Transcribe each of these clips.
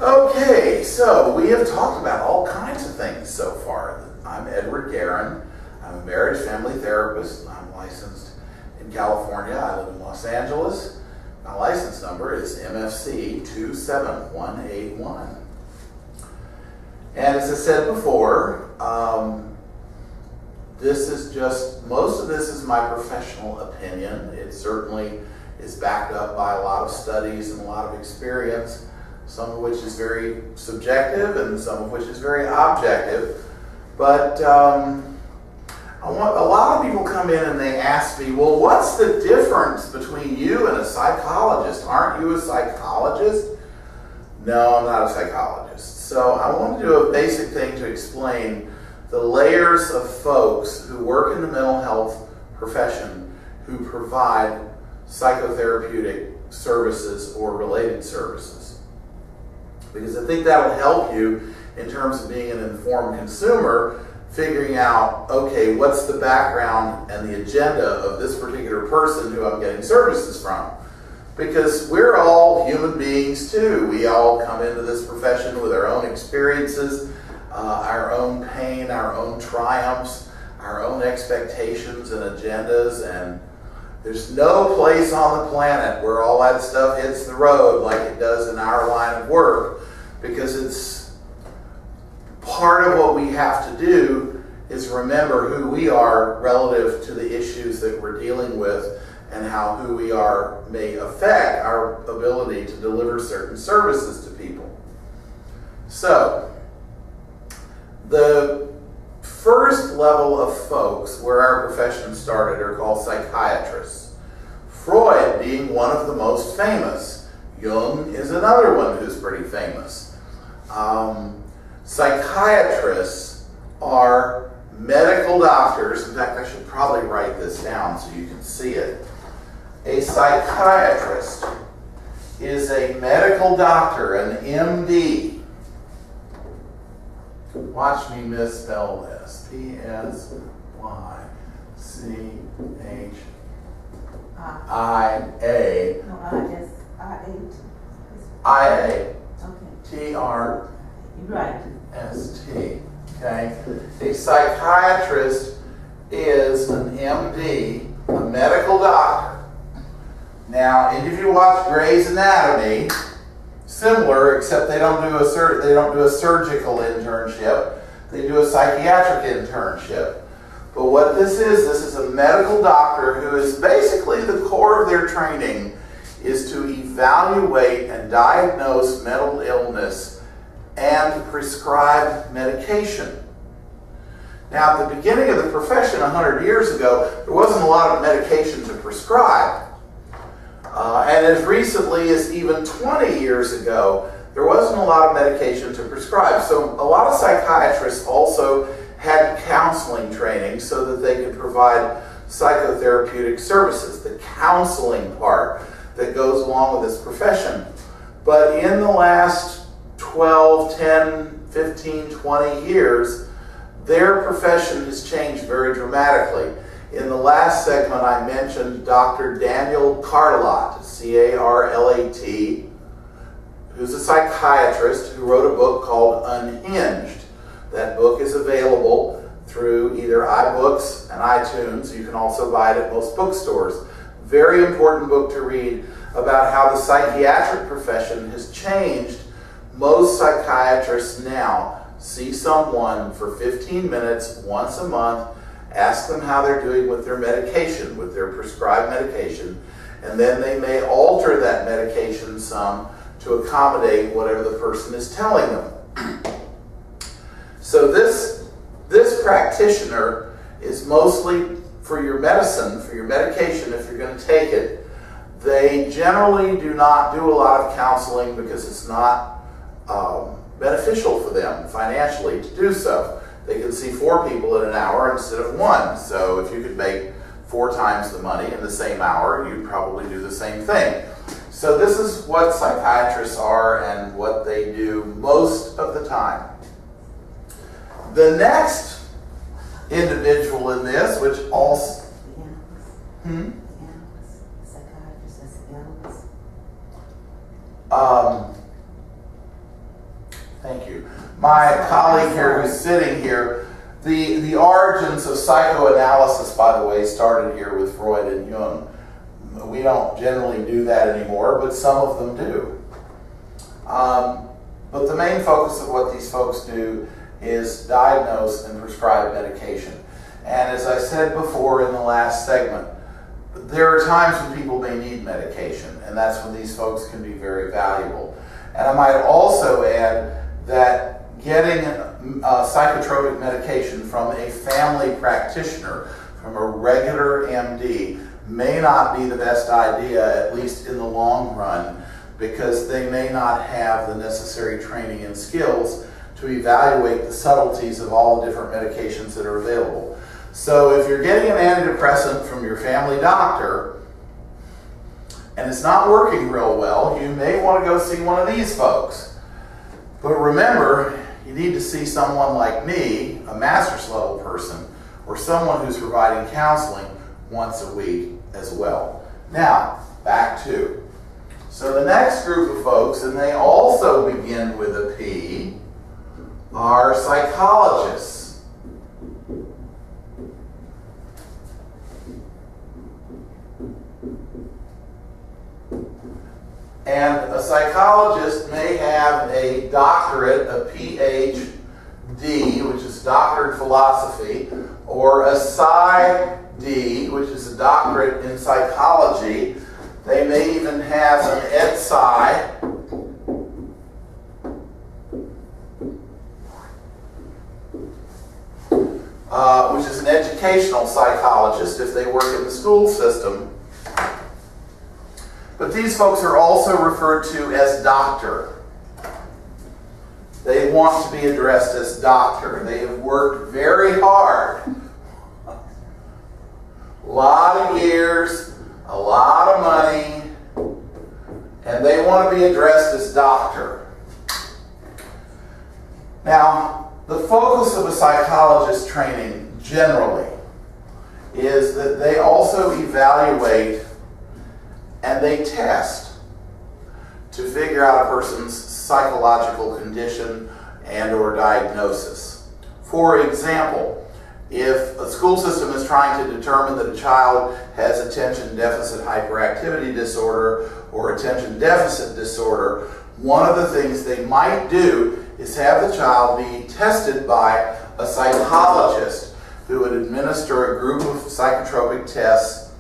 Okay, so we have talked about all kinds of things so far. I'm Edward Guerin. I'm a marriage family therapist. I'm licensed in California. I live in Los Angeles. My license number is MFC 27181. And as I said before, most of this is my professional opinion. It certainly is backed up by a lot of studies and a lot of experience, some of which is very subjective and some of which is very objective. But a lot of people come in and they ask me, well, what's the difference between you and a psychologist? Aren't you a psychologist? No, I'm not a psychologist. So I want to do a basic thing to explain the layers of folks who work in the mental health profession who provide psychotherapeutic services or related services. Because I think that'll help you in terms of being an informed consumer, figuring out, okay, what's the background and the agenda of this particular person who I'm getting services from. Because we're all human beings too. We all come into this profession with our own experiences, our own pain, our own triumphs, our own expectations and agendas, and there's no place on the planet where all that stuff hits the road like it does in our line of work, because it's part of what we have to do is remember who we are relative to the issues that we're dealing with and how who we are may affect our ability to deliver certain services to people. So, the first level of folks where our profession started are called psychiatrists. Freud being one of the most famous. Jung is another one who's pretty famous. Psychiatrists are medical doctors. In fact, I should probably write this down so you can see it. A psychiatrist is a medical doctor, an MD. Watch me misspell this. P-S-Y-C-H-I-A. No, I-A. Okay. T-R-S-T. Okay? A psychiatrist is an MD, a medical doctor. Now, and if you watch Grey's Anatomy, similar, except they don't do a surgical internship. They do a psychiatric internship. But what this is a medical doctor who is basically the core of their training is to evaluate and diagnose mental illness and prescribe medication. Now, at the beginning of the profession 100 years ago, there wasn't a lot of medication to prescribe. And as recently as even 20 years ago, there wasn't a lot of medication to prescribe. So a lot of psychiatrists also had counseling training so that they could provide psychotherapeutic services, the counseling part that goes along with this profession. But in the last 12, 10, 15, 20 years, their profession has changed very dramatically. In the last segment, I mentioned Dr. Daniel Carlat, C-A-R-L-A-T, who's a psychiatrist who wrote a book called Unhinged. That book is available through either iBooks and iTunes. You can also buy it at most bookstores. Very important book to read about how the psychiatric profession has changed. Most psychiatrists now see someone for 15 minutes once a month, ask them how they're doing with their medication, with their prescribed medication, and then they may alter that medication some to accommodate whatever the person is telling them. So this practitioner is mostly for your medicine, for your medication if you're going to take it. They generally do not do a lot of counseling because it's not beneficial for them financially to do so. They can see 4 people in an hour instead of 1. So if you could make 4 times the money in the same hour, you'd probably do the same thing. So this is what psychiatrists are and what they do most of the time. The next individual in this, which also... Thank you. My colleague here who's sitting here, the origins of psychoanalysis, by the way, started here with Freud and Jung. We don't generally do that anymore, but some of them do. But the main focus of what these folks do is diagnose and prescribe medication. And as I said before in the last segment, there are times when people may need medication, and that's when these folks can be very valuable. And I might also add that getting psychotropic medication from a family practitioner, from a regular MD, may not be the best idea, at least in the long run, because they may not have the necessary training and skills to evaluate the subtleties of all the different medications that are available. So if you're getting an antidepressant from your family doctor and it's not working real well, you may want to go see one of these folks. But remember, you need to see someone like me, a master's level person, or someone who's providing counseling once a week as well. Now, back to. So the next group of folks, and they also begin with a P, are psychologists. And a psychologist may have a doctorate, a PhD, which is doctorate in philosophy, or a PsyD, which is a doctorate in psychology. They may even have an EdSci, which is an educational psychologist if they work in the school system. But these folks are also referred to as doctor. They want to be addressed as doctor. They have worked very hard. A lot of years, a lot of money, and they want to be addressed as doctor. Now, the focus of a psychologist training generally is that they also evaluate and they test to figure out a person's psychological condition and or diagnosis. For example, if a school system is trying to determine that a child has attention deficit hyperactivity disorder or attention deficit disorder, one of the things they might do is have the child be tested by a psychologist who would administer a group of psychotropic tests,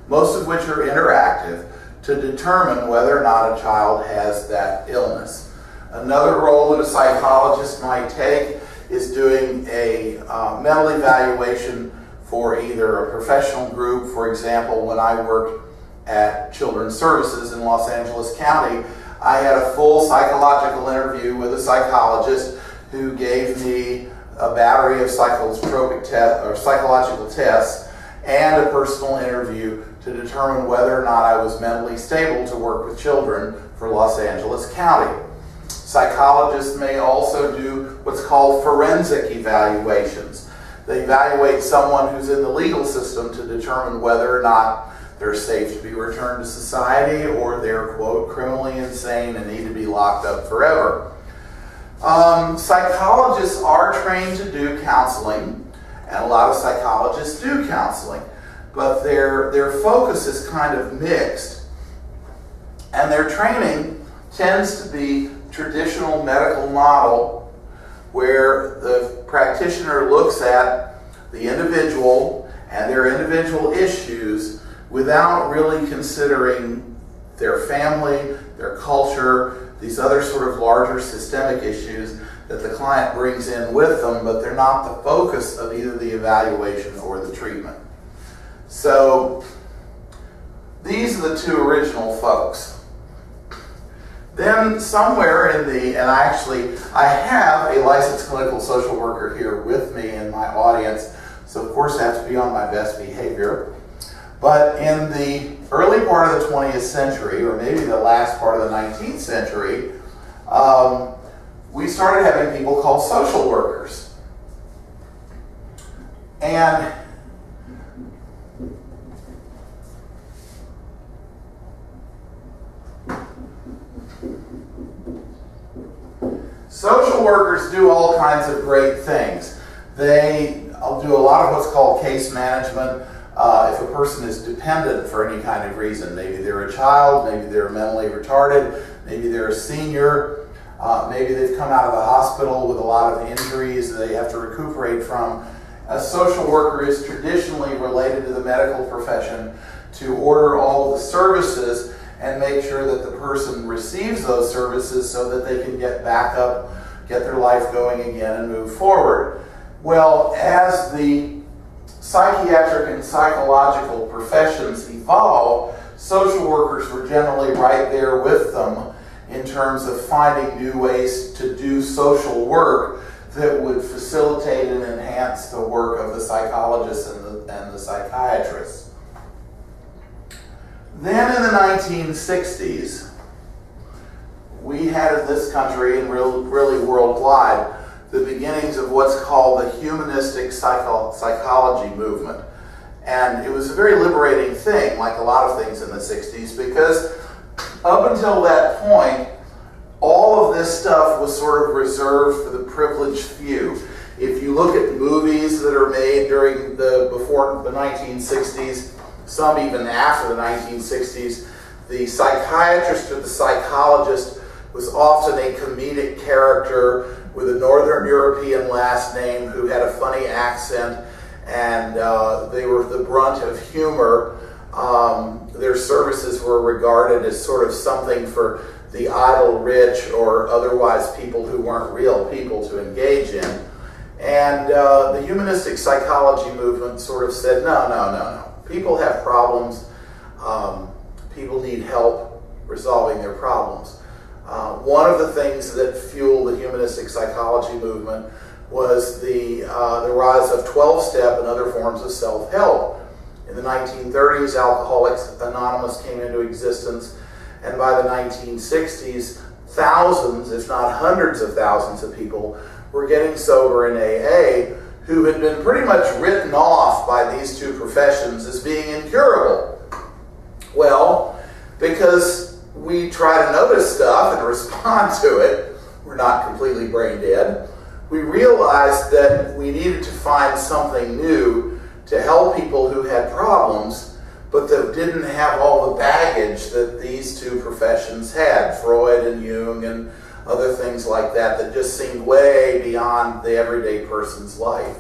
most of which are interactive, to determine whether or not a child has that illness. Another role that a psychologist might take is doing a mental evaluation for either a professional group. For example, when I worked at Children's Services in Los Angeles County, I had a full psychological interview with a psychologist who gave me a battery of psychotropic psychological tests and a personal interview to determine whether or not I was mentally stable to work with children for Los Angeles County. Psychologists may also do what's called forensic evaluations. They evaluate someone who's in the legal system to determine whether or not they're safe to be returned to society or they're, quote, criminally insane and need to be locked up forever. Psychologists are trained to do counseling, and a lot of psychologists do counseling, but their focus is kind of mixed, and their training tends to be traditional medical model where the practitioner looks at the individual and their individual issues without really considering their family, their culture, these other sort of larger systemic issues that the client brings in with them, but they're not the focus of either the evaluation or the treatment. So these are the two original folks. Then somewhere in the, and I have a licensed clinical social worker here with me in my audience, so of course I have to be on my best behavior. But in the early part of the 20th century, or maybe the last part of the 19th century, we started having people called social workers. And Social workers do all kinds of great things. They do a lot of what's called case management. If a person is dependent for any kind of reason, maybe they're a child, maybe they're mentally retarded, maybe they're a senior, maybe they've come out of the hospital with a lot of injuries that they have to recuperate from. A social worker is traditionally related to the medical profession to order all of the services and make sure that the person receives those services so that they can get back up, get their life going again, and move forward. Well, as the psychiatric and psychological professions evolved, social workers were generally right there with them in terms of finding new ways to do social work that would facilitate and enhance the work of the psychologists and the psychiatrists. Then in the 1960s, we had in this country and really worldwide the beginnings of what's called the humanistic psychology movement. And it was a very liberating thing, like a lot of things in the 60s, because up until that point, all of this stuff was sort of reserved for the privileged few. If you look at movies that are made before the 1960s, some even after the 1960s, the psychiatrist or the psychologist was often a comedic character with a Northern European last name who had a funny accent, and they were the brunt of humor. Their services were regarded as sort of something for the idle rich or otherwise people who weren't real people to engage in. And the humanistic psychology movement sort of said, no. People have problems. People need help resolving their problems. One of the things that fueled the humanistic psychology movement was the rise of 12-step and other forms of self-help. In the 1930s, Alcoholics Anonymous came into existence, and by the 1960s, thousands, if not hundreds of thousands of people were getting sober in AA who had been pretty much written off by these two professions as being incurable. Well, because we try to notice stuff and respond to it, we're not completely brain dead, we realized that we needed to find something new to help people who had problems, but that didn't have all the baggage that these two professions had, Freud and Jung and other things like that, that just seemed way beyond the everyday person's life.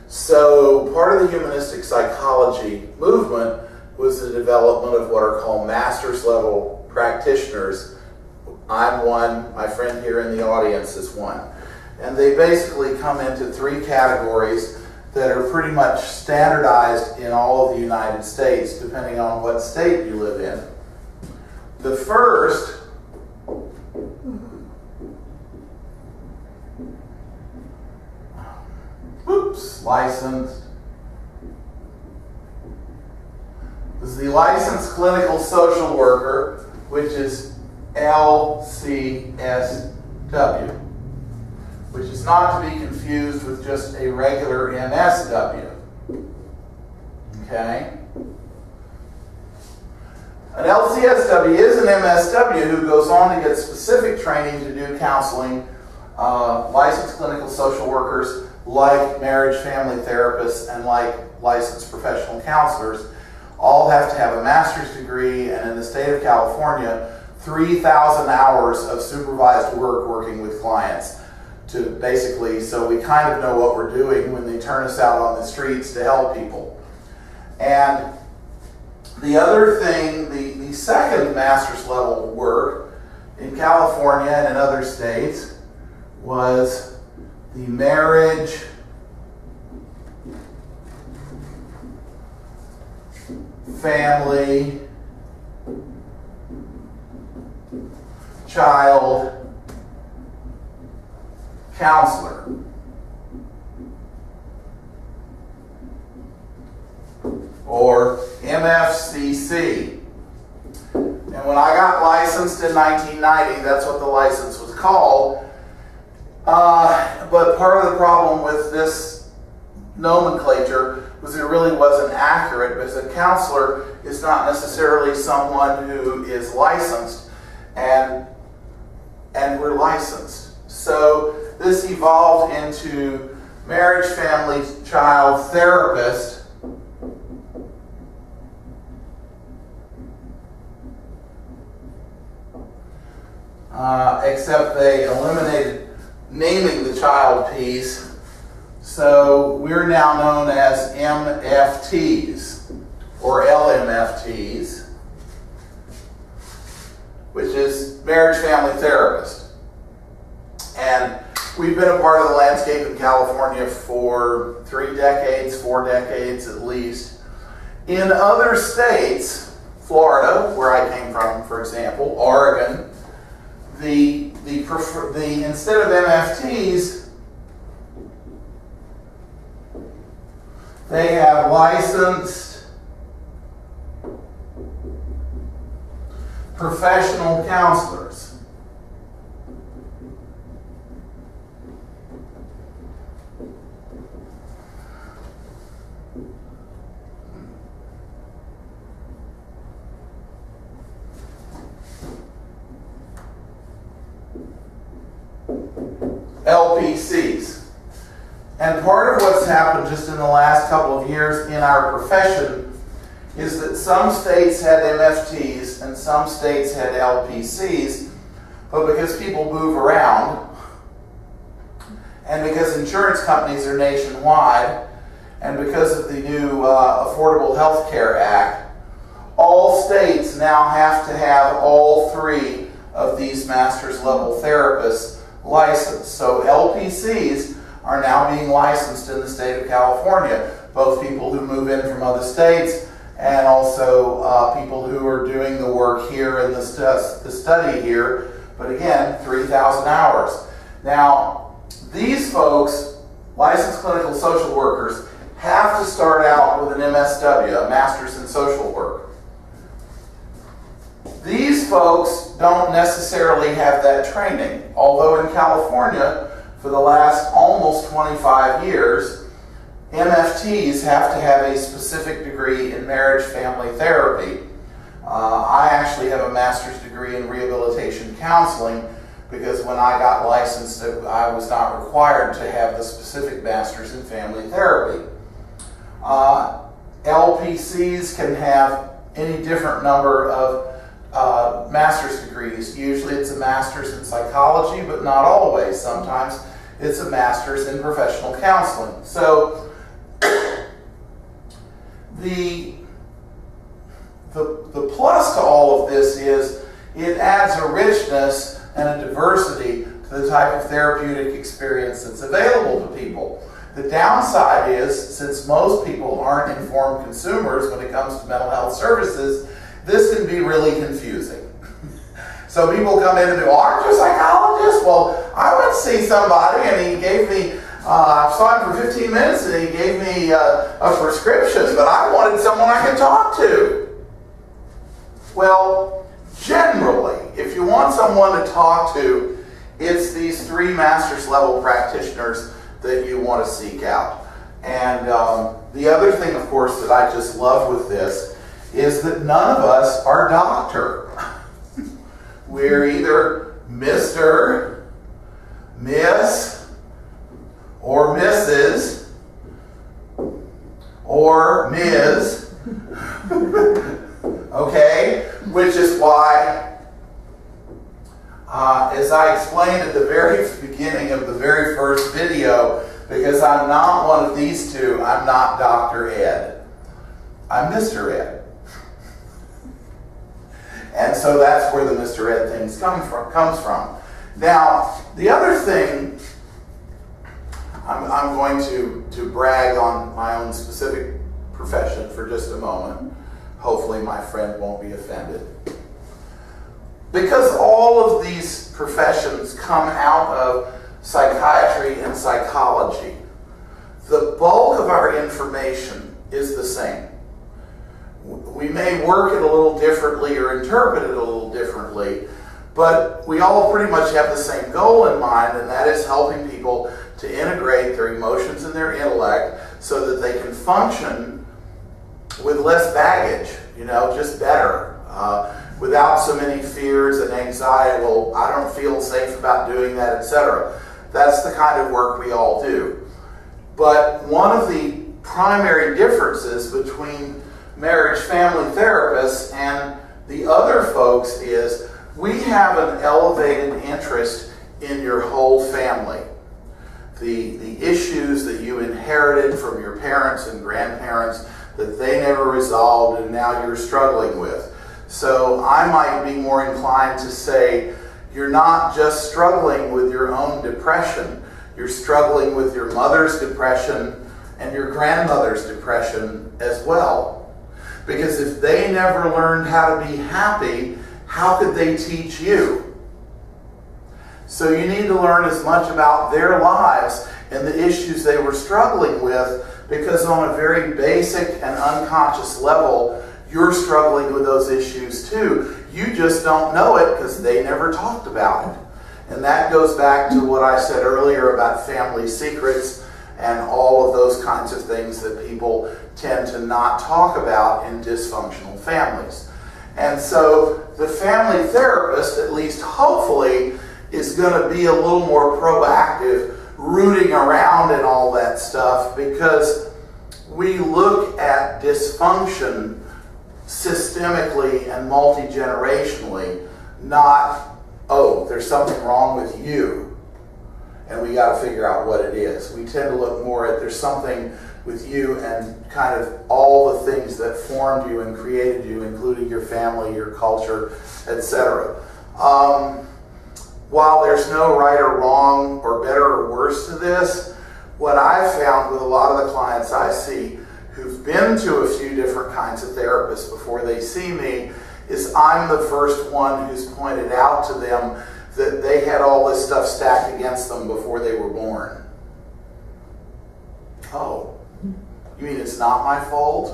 So part of the humanistic psychology movement was the development of what are called master's level practitioners. I'm one, my friend here in the audience is one. And they basically come into three categories that are pretty much standardized in all of the United States, depending on what state you live in. The first licensed is the licensed clinical social worker, which is LCSW, which is not to be confused with just a regular MSW. Okay? An LCSW is an MSW who goes on to get specific training to do counseling. Licensed clinical social workers, like marriage family therapists and like licensed professional counselors, all have to have a master's degree, and in the state of California, 3,000 hours of supervised work working with clients to basically, so we kind of know what we're doing when they turn us out on the streets to help people. And the other thing, the second master's level work in California and in other states was the marriage, family, child counselor. Or MFCC. And when I got licensed in 1990, that's what the license was called. But part of the problem with this nomenclature was it really wasn't accurate, because a counselor is not necessarily someone who is licensed. And and we're licensed. So this evolved into marriage, family, child therapist. Except they eliminated naming the child piece. So we're now known as MFTs or LMFTs, which is marriage, family therapist. And we've been a part of the landscape in California for 3 decades, 4 decades at least. In other states, Florida, where I came from, for example, Oregon, instead of MFTs, they have licensed professional counselors. LPCs. And part of what's happened just in the last couple of years in our profession is that some states had MFTs and some states had LPCs, but because people move around and because insurance companies are nationwide and because of the new Affordable Health Care Act, all states now have to have all 3 of these master's level therapists licensed. So LPCs are now being licensed in the state of California, both people who move in from other states and also people who are doing the work here in the study here, but again, 3,000 hours. Now, these folks, licensed clinical social workers, have to start out with an MSW, a Master's in Social Work. These folks don't necessarily have that training, although in California, for the last almost 25 years, MFTs have to have a specific degree in marriage family therapy. I actually have a master's degree in rehabilitation counseling because when I got licensed, I was not required to have the specific master's in family therapy. LPCs can have any different number of master's degrees. Usually it's a master's in psychology, but not always. Sometimes it's a master's in professional counseling. So the plus to all of this is it adds a richness and a diversity to the type of therapeutic experience that's available to people. The downside is, since most people aren't informed consumers when it comes to mental health services, this can be really confusing. So people come in and go, aren't you a psychologist? Well, I went to see somebody and he gave me, I saw him for 15 minutes and he gave me a prescription, but I wanted someone I could talk to. Well, generally, if you want someone to talk to, it's these 3 master's level practitioners that you want to seek out. And the other thing, of course, that I just love with this is that none of us are doctor. We're either Mr., Miss, or Mrs., or Ms. Okay? Which is why, as I explained at the very beginning of the very first video, because I'm not one of these 2, I'm not Dr. Ed. I'm Mr. Ed. And so that's where the Mr. Ed thing comes from. Now, the other thing, I'm going to brag on my own specific profession for just a moment. Hopefully my friend won't be offended. Because all of these professions come out of psychiatry and psychology, the bulk of our information is the same. We may work it a little differently or interpret it a little differently, but we all pretty much have the same goal in mind, and that is helping people to integrate their emotions and their intellect so that they can function with less baggage, just better, without so many fears and anxiety. Well, I don't feel safe about doing that, etc. That's the kind of work we all do. But one of the primary differences between marriage family therapists and the other folks is we have an elevated interest in your whole family. The issues that you inherited from your parents and grandparents that they never resolved and now you're struggling with. So I might be more inclined to say you're not just struggling with your own depression, you're struggling with your mother's depression and your grandmother's depression as well. Because if they never learned how to be happy, how could they teach you? So you need to learn as much about their lives and the issues they were struggling with, because on a very basic and unconscious level, you're struggling with those issues too. You just don't know it because they never talked about it. And that goes back to what I said earlier about family secrets and all of those kinds of things that people tend to not talk about in dysfunctional families. And so the family therapist, at least hopefully, is going to be a little more proactive, rooting around and all that stuff, because we look at dysfunction systemically and multi-generationally, not, oh, there's something wrong with you and we got to figure out what it is. We tend to look more at there's something with you and kind of all the things that formed you and created you, including your family, your culture, etc. While there's no right or wrong or better or worse to this, what I've found with a lot of the clients I see who've been to a few different kinds of therapists before they see me is I'm the first one who's pointed out to them that they had all this stuff stacked against them before they were born. Oh, you mean it's not my fault?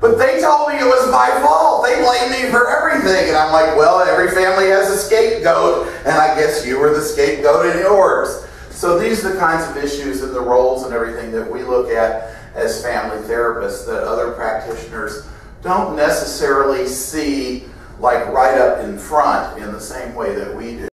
But they told me it was my fault. They blamed me for everything. And I'm like, well, every family has a scapegoat, and I guess you were the scapegoat in yours. So these are the kinds of issues and the roles and everything that we look at as family therapists that other practitioners don't necessarily see like right up in front in the same way that we do.